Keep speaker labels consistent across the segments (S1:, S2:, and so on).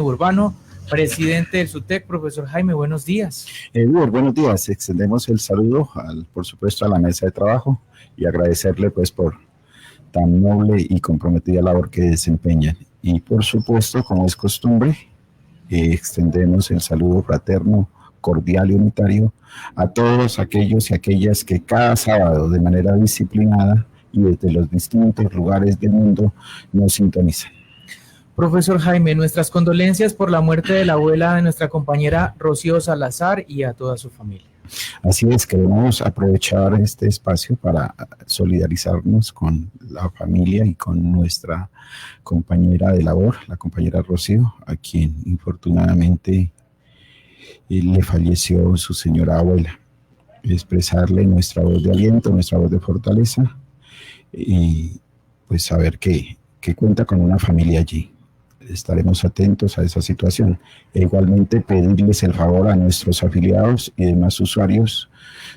S1: Urbano, presidente del SUTEC. Profesor Jaime, buenos días.
S2: Edward, buenos días. Extendemos el saludo, por supuesto, a la mesa de trabajo y agradecerle pues por tan noble y comprometida labor que desempeñan. Y por supuesto, como es costumbre, extendemos el saludo fraterno, cordial y unitario a todos aquellos y aquellas que cada sábado de manera disciplinada y desde los distintos lugares del mundo nos sintonizan.
S1: Profesor Jaime, nuestras condolencias por la muerte de la abuela de nuestra compañera Rocío Salazar y a toda su familia.
S2: Así es, queremos aprovechar este espacio para solidarizarnos con la familia y con nuestra compañera de labor, la compañera Rocío, a quien infortunadamente le falleció su señora abuela. Expresarle nuestra voz de aliento, nuestra voz de fortaleza y pues saber que cuenta con una familia allí. Estaremos atentos a esa situación e igualmente pedirles el favor a nuestros afiliados y demás usuarios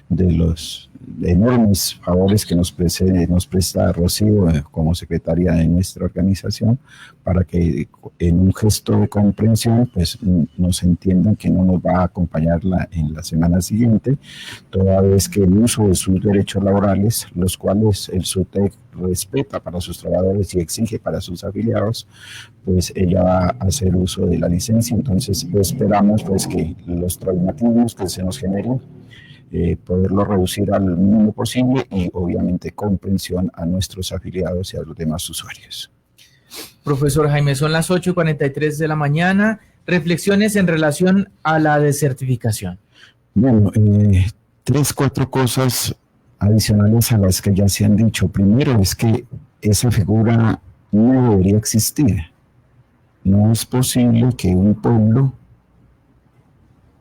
S2: de los enormes favores que nos presta Rocío como secretaria de nuestra organización, para que en un gesto de comprensión pues nos entiendan que no nos va a acompañarla en la semana siguiente, toda vez que el uso de sus derechos laborales, los cuales el SUTEC respeta para sus trabajadores y exige para sus afiliados, pues ella va a hacer uso de la licencia. Entonces esperamos pues que los traumatismos que se nos generen poderlo reducir al mínimo posible y obviamente comprensión a nuestros afiliados y a los demás usuarios.
S1: Profesor Jaime, son las 8:43 de la mañana. Reflexiones en relación a la desertificación.
S2: Bueno, 3-4 cosas adicionales a las que ya se han dicho. Primero es que esa figura no debería existir. No es posible que un pueblo,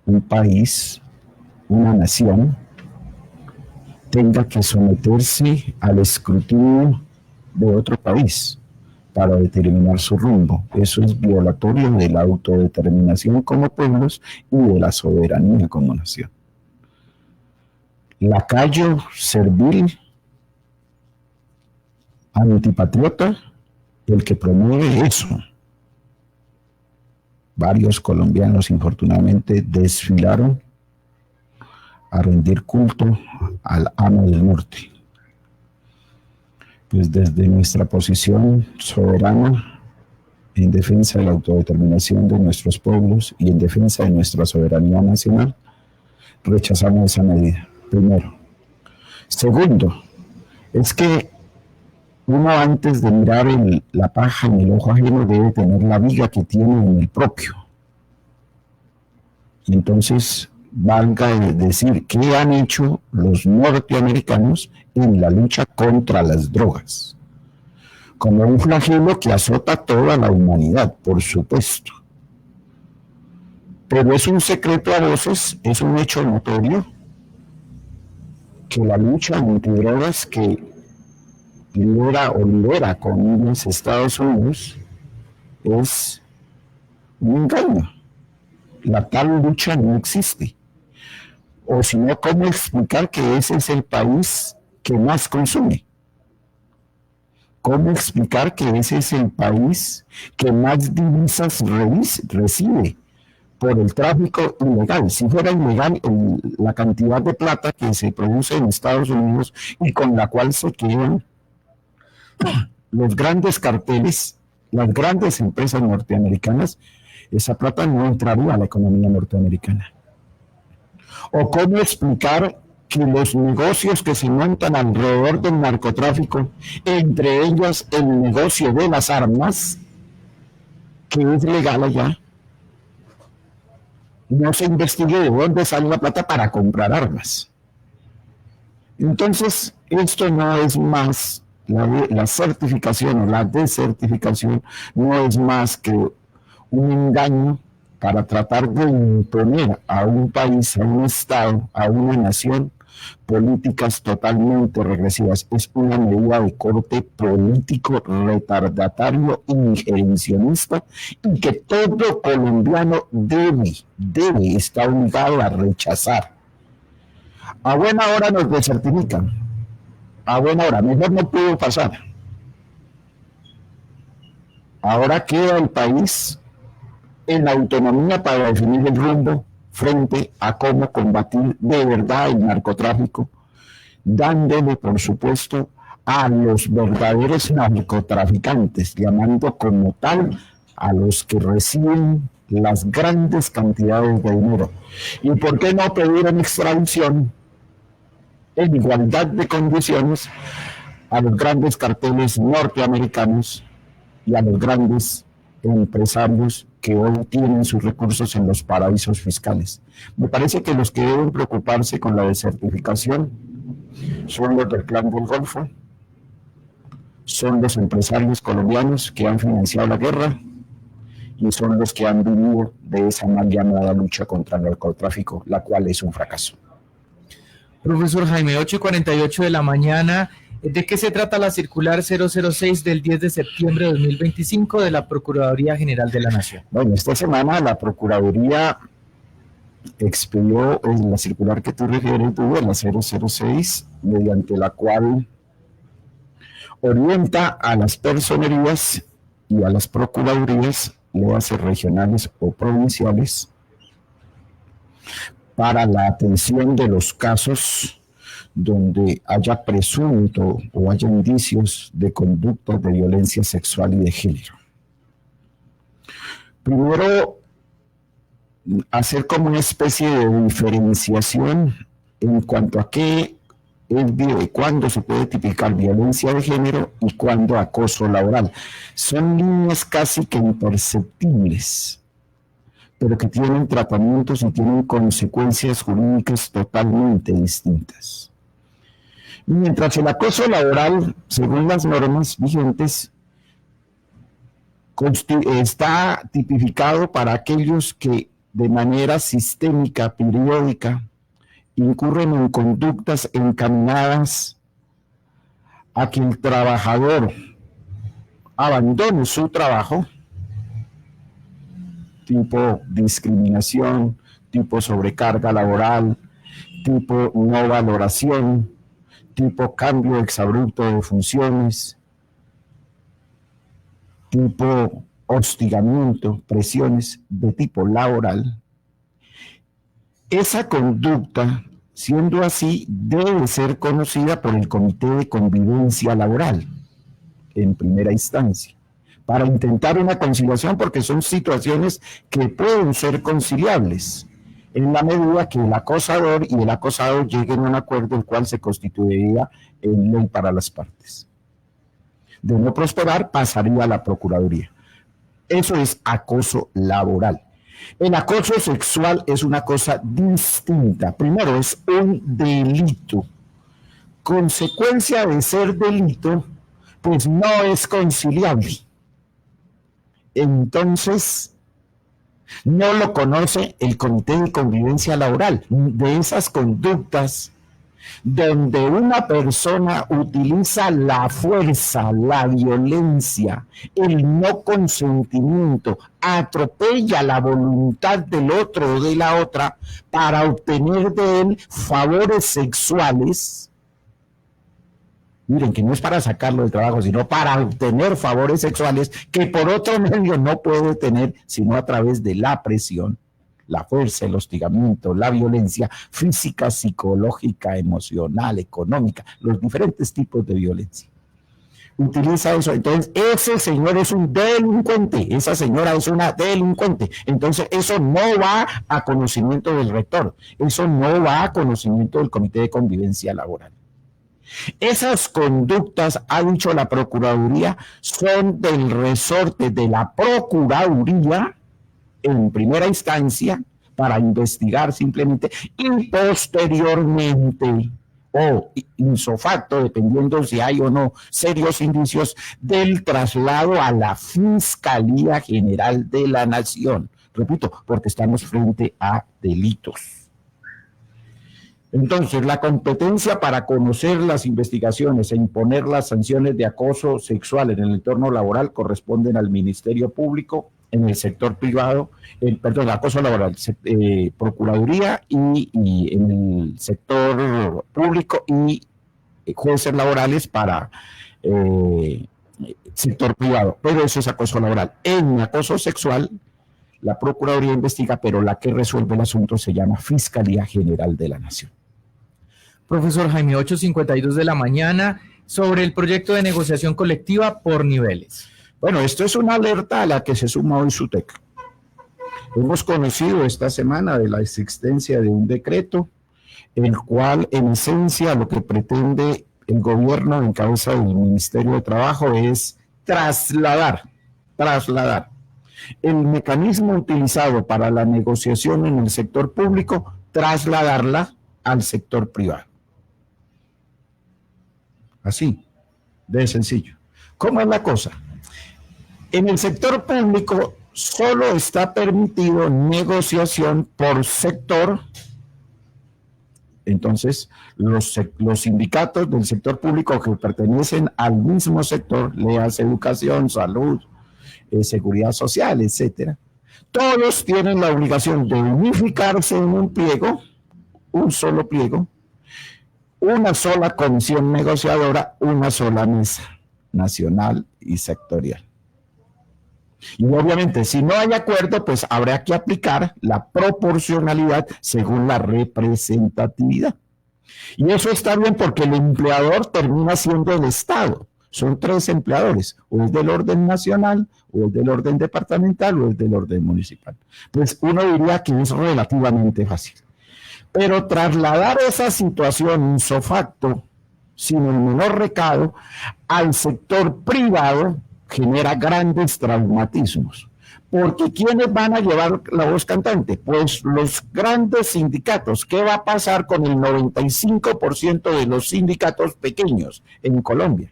S2: un país, una nación tenga que someterse al escrutinio de otro país para determinar su rumbo. Eso es violatorio de la autodeterminación como pueblos y de la soberanía como nación. Lacayo, servil, antipatriota, el que promueve eso. Varios colombianos, infortunadamente, desfilaron a rendir culto al amo del norte. Pues desde nuestra posición soberana, en defensa de la autodeterminación de nuestros pueblos y en defensa de nuestra soberanía nacional, rechazamos esa medida, primero. Segundo, es que uno antes de mirar la paja en el ojo ajeno debe tener la viga que tiene en el propio. Y entonces valga decir qué han hecho los norteamericanos en la lucha contra las drogas, como un flagelo que azota a toda la humanidad, por supuesto. Pero es un secreto a voces, es un hecho notorio, que la lucha antidrogas que lidera con los Estados Unidos es un engaño. La tal lucha no existe. O si no, ¿cómo explicar que ese es el país que más consume? ¿Cómo explicar que ese es el país que más divisas recibe por el tráfico ilegal? Si fuera ilegal la cantidad de plata que se produce en Estados Unidos y con la cual se quedan los grandes carteles, las grandes empresas norteamericanas, esa plata no entraría a la economía norteamericana. ¿O cómo explicar que los negocios que se montan alrededor del narcotráfico, entre ellas el negocio de las armas, que es legal allá, no se investigue de dónde sale la plata para comprar armas? Entonces, esto no es más, la certificación o la desertificación no es más que un engaño para tratar de imponer a un país, a un Estado, a una nación, políticas totalmente regresivas. Es una medida de corte político, retardatario, injerencionista, y que todo colombiano debe, está obligado a rechazar. A buena hora nos desertifican, a buena hora, mejor no pudo pasar. Ahora queda el país en la autonomía para definir el rumbo frente a cómo combatir de verdad el narcotráfico, dándole, por supuesto, a los verdaderos narcotraficantes, llamando como tal a los que reciben las grandes cantidades de dinero. ¿Y por qué no pedir en extradición, en igualdad de condiciones, a los grandes carteles norteamericanos y a los grandes empresarios que hoy tienen sus recursos en los paraísos fiscales? Me parece que los que deben preocuparse con la desertificación son los del Clan del Golfo, son los empresarios colombianos que han financiado la guerra y son los que han vivido de esa mal llamada lucha contra el narcotráfico, la cual es un fracaso.
S1: Profesor Jaime, 8:48 de la mañana. ¿De qué se trata la circular 006 del 10 de septiembre de 2025 de la Procuraduría General de la Nación?
S2: Bueno, esta semana la Procuraduría expidió la circular que tú refieres, la 006, mediante la cual orienta a las personerías y a las procuradurías, léase regionales o provinciales, para la atención de los casos donde haya presunto o haya indicios de conductas de violencia sexual y de género. Primero, hacer como una especie de diferenciación en cuanto a qué es cuándo se puede tipificar violencia de género y cuándo acoso laboral. Son líneas casi que imperceptibles, pero que tienen tratamientos y tienen consecuencias jurídicas totalmente distintas. Mientras el acoso laboral, según las normas vigentes, está tipificado para aquellos que de manera sistémica, periódica, incurren en conductas encaminadas a que el trabajador abandone su trabajo, tipo discriminación, tipo sobrecarga laboral, tipo no valoración, tipo cambio exabrupto de funciones, tipo hostigamiento, presiones de tipo laboral. Esa conducta, siendo así, debe ser conocida por el Comité de Convivencia Laboral, en primera instancia, para intentar una conciliación, porque son situaciones que pueden ser conciliables, en la medida que el acosador y el acosado lleguen a un acuerdo, el cual se constituiría en ley para las partes. De no prosperar, pasaría a la Procuraduría. Eso es acoso laboral. El acoso sexual es una cosa distinta. Primero, es un delito. Consecuencia de ser delito, pues no es conciliable. Entonces, no lo conoce el Comité de Convivencia Laboral. De esas conductas donde una persona utiliza la fuerza, la violencia, el no consentimiento, atropella la voluntad del otro o de la otra para obtener de él favores sexuales. Miren, que no es para sacarlo del trabajo, sino para obtener favores sexuales que por otro medio no puede tener, sino a través de la presión, la fuerza, el hostigamiento, la violencia física, psicológica, emocional, económica, los diferentes tipos de violencia. Utiliza eso. Entonces, ese señor es un delincuente, esa señora es una delincuente. Entonces, eso no va a conocimiento del rector, eso no va a conocimiento del Comité de Convivencia Laboral. Esas conductas, ha dicho la Procuraduría, son del resorte de la Procuraduría en primera instancia para investigar simplemente y posteriormente o ipso facto, dependiendo si hay o no serios indicios, del traslado a la Fiscalía General de la Nación. Repito, porque estamos frente a delitos. Entonces, la competencia para conocer las investigaciones e imponer las sanciones de acoso sexual en el entorno laboral corresponden al Ministerio Público, en el sector privado, acoso laboral, Procuraduría y en el sector público y jueces laborales para sector privado. Pero eso es acoso laboral. En acoso sexual, La Procuraduría investiga, pero la que resuelve el asunto se llama Fiscalía General de la Nación.
S1: Profesor Jaime, 8:52 de la mañana, sobre el proyecto de negociación colectiva por niveles.
S2: Bueno, esto es una alerta a la que se suma hoy SUTEC. Hemos conocido esta semana de la existencia de un decreto, el cual en esencia lo que pretende el gobierno en cabeza del Ministerio de Trabajo es trasladar el mecanismo utilizado para la negociación en el sector público, trasladarla al sector privado. Así, de sencillo. ¿Cómo es la cosa? En el sector público solo está permitido negociación por sector. Entonces, los sindicatos del sector público que pertenecen al mismo sector, leas educación, salud, seguridad social, etcétera, todos tienen la obligación de unificarse en un pliego, un solo pliego, una sola comisión negociadora, una sola mesa nacional y sectorial. Y obviamente, si no hay acuerdo, pues habrá que aplicar la proporcionalidad según la representatividad. Y eso está bien porque el empleador termina siendo el Estado. Son 3 empleadores, o es del orden nacional, o es del orden departamental, o es del orden municipal. Pues uno diría que es relativamente fácil. Pero trasladar esa situación ipso facto, sin el menor recado, al sector privado, genera grandes traumatismos. Porque ¿quiénes van a llevar la voz cantante? Pues los grandes sindicatos. ¿Qué va a pasar con el 95% de los sindicatos pequeños en Colombia?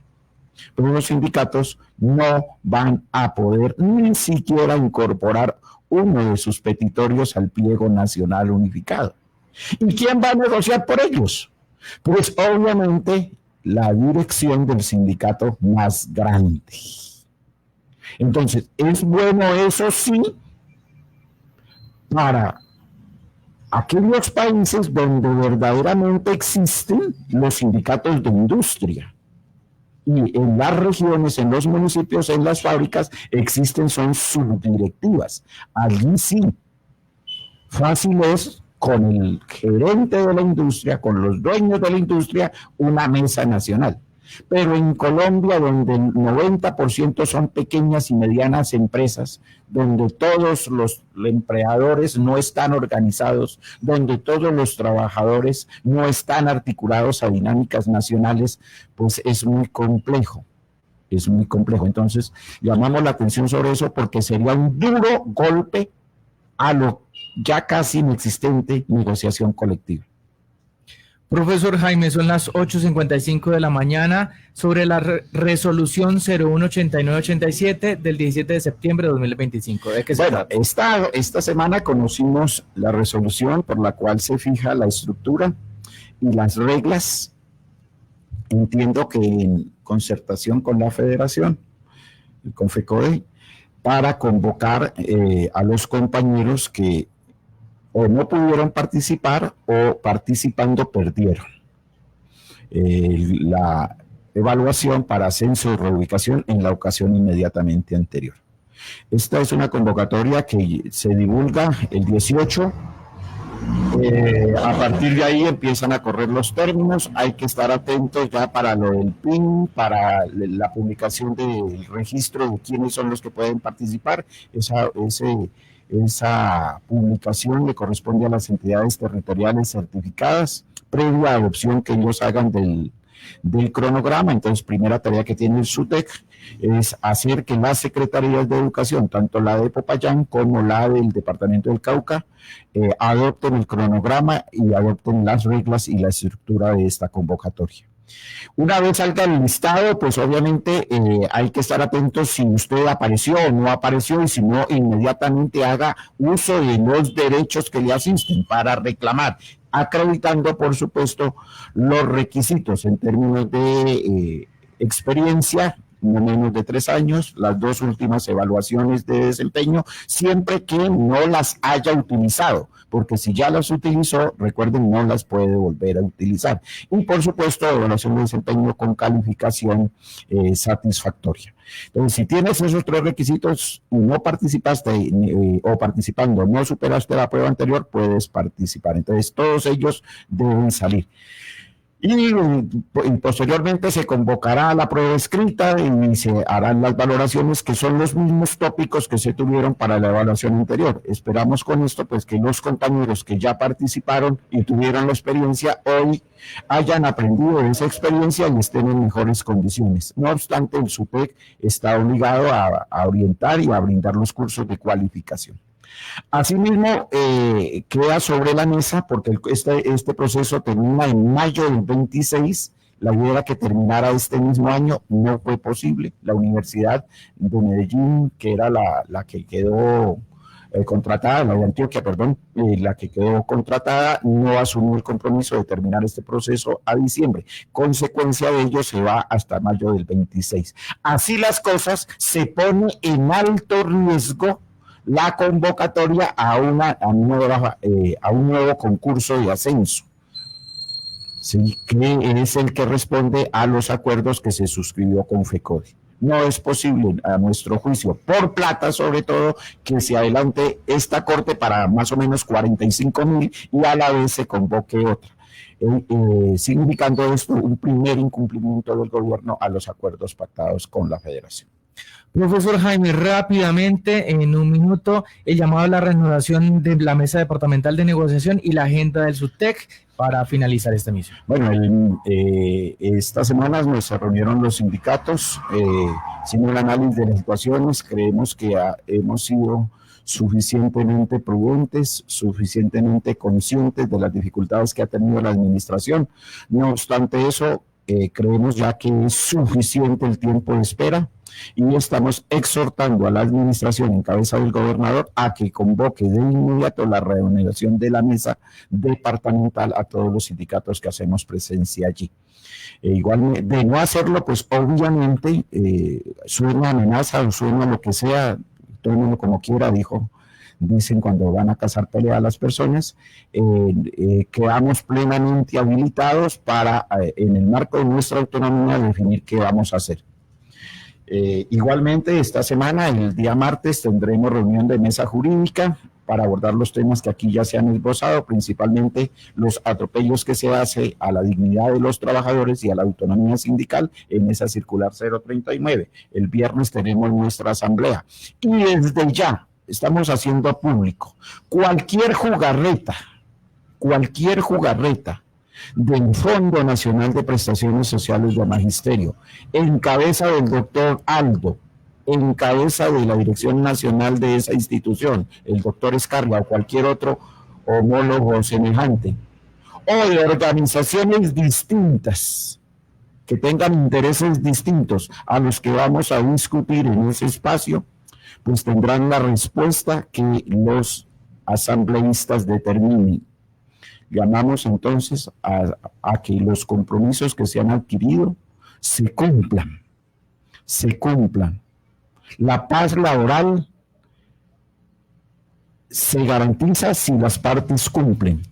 S2: Pues los sindicatos no van a poder ni siquiera incorporar uno de sus petitorios al pliego nacional unificado. ¿Y quién va a negociar por ellos? Pues obviamente la dirección del sindicato más grande. Entonces, es bueno eso sí para aquellos países donde verdaderamente existen los sindicatos de industria. Y en las regiones, en los municipios, en las fábricas, son subdirectivas. Allí sí, fácil es con el gerente de la industria, con los dueños de la industria, una mesa nacional. Pero en Colombia, donde el 90% son pequeñas y medianas empresas, donde todos los empleadores no están organizados, donde todos los trabajadores no están articulados a dinámicas nacionales, pues es muy complejo. Es muy complejo. Entonces, llamamos la atención sobre eso porque sería un duro golpe a lo ya casi inexistente negociación colectiva.
S1: Profesor Jaime, son las 8:55 de la mañana, sobre la resolución 018987 del 17 de septiembre de 2025. ¿De qué se trata?
S2: Esta semana conocimos la resolución por la cual se fija la estructura y las reglas, entiendo que en concertación con la Federación, el Confecode, para convocar a los compañeros que o no pudieron participar o participando perdieron la evaluación para ascenso y reubicación en la ocasión inmediatamente anterior. Esta es una convocatoria que se divulga el 18. A partir de ahí empiezan a correr los términos. Hay que estar atentos ya para lo del PIN, para la publicación del registro de quiénes son los que pueden participar. Esa publicación le corresponde a las entidades territoriales certificadas, previa adopción que ellos hagan del cronograma. Entonces, primera tarea que tiene el SUTEC es hacer que las secretarías de educación, tanto la de Popayán como la del departamento del Cauca, adopten el cronograma y adopten las reglas y la estructura de esta convocatoria. Una vez salga el listado, pues obviamente hay que estar atentos si usted apareció o no apareció, y si no, inmediatamente haga uso de los derechos que le asisten para reclamar, acreditando, por supuesto, los requisitos en términos de experiencia, no menos de 3 años, las 2 últimas evaluaciones de desempeño, siempre que no las haya utilizado, porque si ya las utilizó, recuerden, no las puede volver a utilizar. Y por supuesto, evaluación de desempeño con calificación satisfactoria. Entonces, si tienes esos 3 requisitos y no participaste o participando no superaste la prueba anterior, puedes participar. Entonces, todos ellos deben salir. Y posteriormente se convocará a la prueba escrita y se harán las valoraciones, que son los mismos tópicos que se tuvieron para la evaluación anterior. Esperamos con esto pues que los compañeros que ya participaron y tuvieron la experiencia hoy hayan aprendido de esa experiencia y estén en mejores condiciones. No obstante, el SUTEC está obligado a orientar y a brindar los cursos de cualificación. Asimismo, queda sobre la mesa, porque este proceso termina en mayo del 26, la idea era que terminara este mismo año, no fue posible. La Universidad de Medellín, que era la que quedó contratada, la de Antioquia, perdón, la que quedó contratada, no asumió el compromiso de terminar este proceso a diciembre. Consecuencia de ello, se va hasta mayo del 26. Así las cosas, se pone en alto riesgo la convocatoria a un nuevo concurso de ascenso, ¿sí? Que es el que responde a los acuerdos que se suscribió con FECODE. No es posible, a nuestro juicio, por plata sobre todo, que se adelante esta corte para más o menos 45.000 y a la vez se convoque otra. Significando esto un primer incumplimiento del gobierno a los acuerdos pactados con la federación.
S1: Profesor Jaime, rápidamente, en un minuto, el llamado a la reanudación de la mesa departamental de negociación y la agenda del SUTEC para finalizar esta misión.
S2: Bueno, esta semana se reunieron los sindicatos, hicimos el análisis de las situaciones, creemos que hemos sido suficientemente prudentes, suficientemente conscientes de las dificultades que ha tenido la administración. No obstante eso, creemos ya que es suficiente el tiempo de espera y estamos exhortando a la administración en cabeza del gobernador a que convoque de inmediato la reunión de la mesa departamental a todos los sindicatos que hacemos presencia allí. Igual de no hacerlo, pues obviamente suena amenaza o suena lo que sea, todo el mundo como quiera, dicen cuando van a cazar pelea a las personas, quedamos plenamente habilitados para, en el marco de nuestra autonomía, definir qué vamos a hacer. Igualmente, esta semana, el día martes, tendremos reunión de mesa jurídica para abordar los temas que aquí ya se han esbozado, principalmente los atropellos que se hace a la dignidad de los trabajadores y a la autonomía sindical en esa circular 039. El viernes tenemos nuestra asamblea y desde ya estamos haciendo público cualquier jugarreta del Fondo Nacional de Prestaciones Sociales de Magisterio, en cabeza del doctor Aldo, en cabeza de la dirección nacional de esa institución, el doctor Escarga o cualquier otro homólogo semejante, o de organizaciones distintas que tengan intereses distintos a los que vamos a discutir en ese espacio, pues tendrán la respuesta que los asambleístas determinen. Llamamos entonces a que los compromisos que se han adquirido se cumplan. La paz laboral se garantiza si las partes cumplen.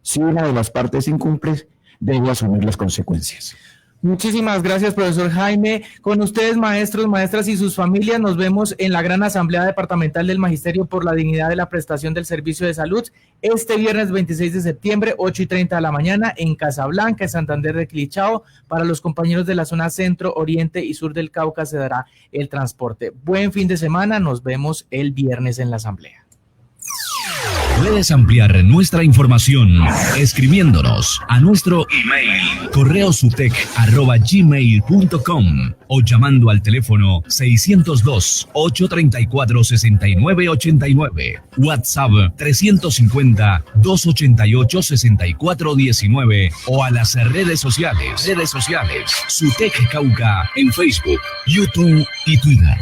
S2: Si una de las partes incumple, debe asumir las consecuencias.
S1: Muchísimas gracias, profesor Jaime. Con ustedes, maestros, maestras y sus familias, nos vemos en la gran Asamblea Departamental del Magisterio por la Dignidad de la Prestación del Servicio de Salud este viernes 26 de septiembre, 8:30 de la mañana, en Casablanca, en Santander de Quilichao. Para los compañeros de la zona centro, oriente y sur del Cauca se dará el transporte. Buen fin de semana, nos vemos el viernes en la Asamblea.
S3: Puedes ampliar nuestra información escribiéndonos a nuestro email correosutec@gmail.com o llamando al teléfono 602-834-6989, WhatsApp 350-288-6419 o a las redes sociales SUTEC Cauca en Facebook, YouTube y Twitter.